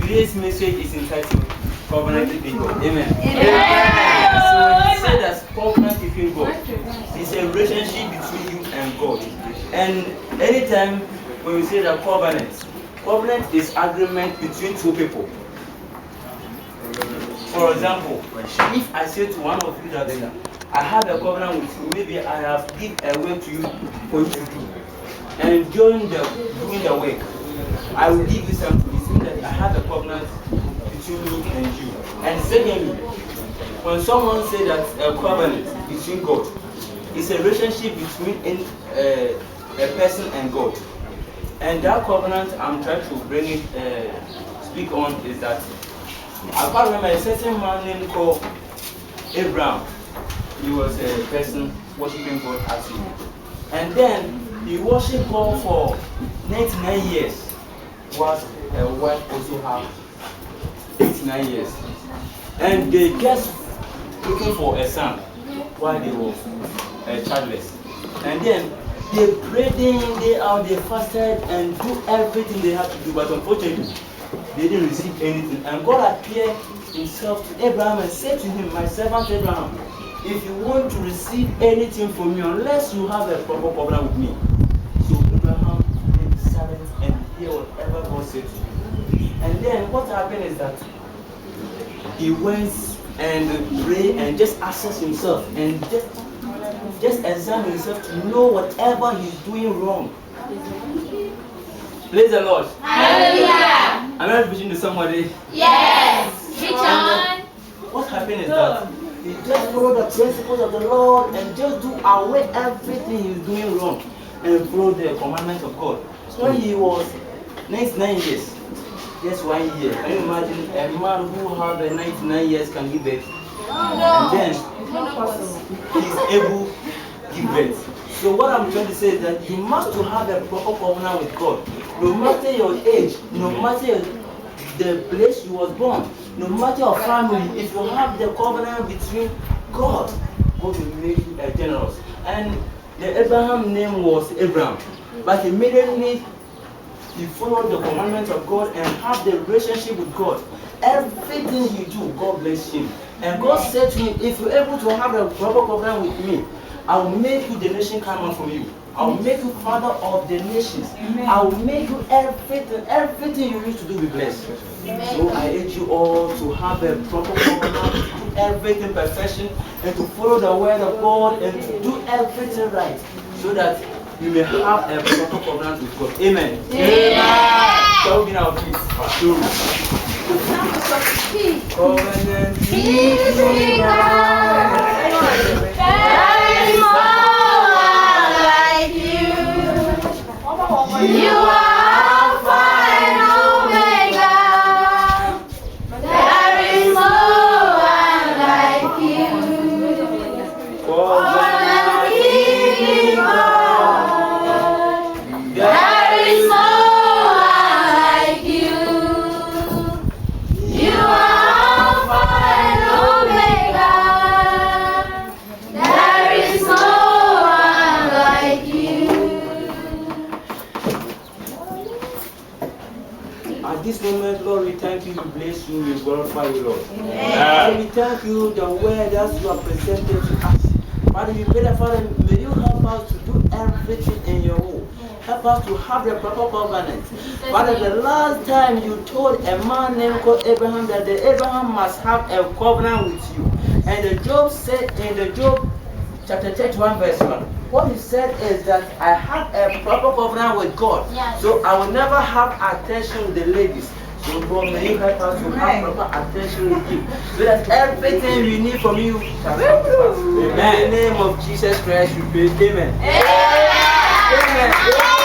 Today's message is entitled Covenant Keeping God. Amen. So he said that covenant keeping God is a relationship between you and God. And anytime when we say that covenant is agreement between two people. For example, if I say to one of you that I have a covenant with you, maybe I have given a work to you for you to do, and during doing the work, I will give you something. It means that I have a covenant between me and you. And secondly, when someone says that a covenant between God is a relationship between a person and God, and that covenant I'm trying to bring it, speak on is that I can't remember a certain man named called Abraham. He was a person worshiping God as him. And then he worshiped God for 99 years. Was a wife also have 89 years. And they just looking for a son while they were childless. And then they prayed day out, they fasted and do everything they have to do, but unfortunately they didn't receive anything. And God appeared himself to Abraham and said to him, my servant Abraham, if you want to receive anything from me, unless you have a proper covenant with me. So Abraham remained silent and hear whatever God said to him. And then what happened is that he went and prayed and just assessed himself and just examine himself to know whatever he's doing wrong. Praise the Lord. Hallelujah. Am I preaching to somebody? Yes. Preach on. What happened is that he just followed the principles of the Lord and just do away everything he's doing wrong and follow the commandments of God. So when he was 99 years, just 1 year. Can you imagine a man who has 99 years can give birth? And then he's able to give birth. So what I'm trying to say is that you must have a proper covenant with God. No matter your age, no matter the place you was born, no matter your family, if you have the covenant between God, God will make you a generous. And the Abraham name was Abraham. But immediately he followed the commandments of God and have the relationship with God. Everything he do, God bless him. And God said to him, if you're able to have a proper covenant with me, I will make you the nation come out from you. I will make you father of the nations. I will make you everything you need to do be blessed. So I urge you all to have a proper covenant, to do everything perfection, and to follow the word of God and to do everything right, so that you may have a proper covenant with God. Amen. Amen. Shall we begin our peace? Covenant keeping God. There is more like you. You are Alpha and Omega. There is more like you. Covenant keeping God. There is more like you. You are Alpha and Omega. There is no one like you. At this moment, Lord, we thank you, we bless you, we glorify you, Lord. And we thank you the word that you have presented to us. Father, we pray that, Father, may you help us to do everything in your will. Help us to have the proper covenant. Father, the last time you told a man named called Abraham that the Abraham must have a covenant with you. And the Job said in the Job chapter 31 verse 1, what he said is that I have a proper covenant with God. Yes. So I will never have attention with the ladies. So God, may you help us to have proper attention with you, so that everything we need from you shall come to us. In the name of Jesus Christ we pray. Amen. Amen. Amen.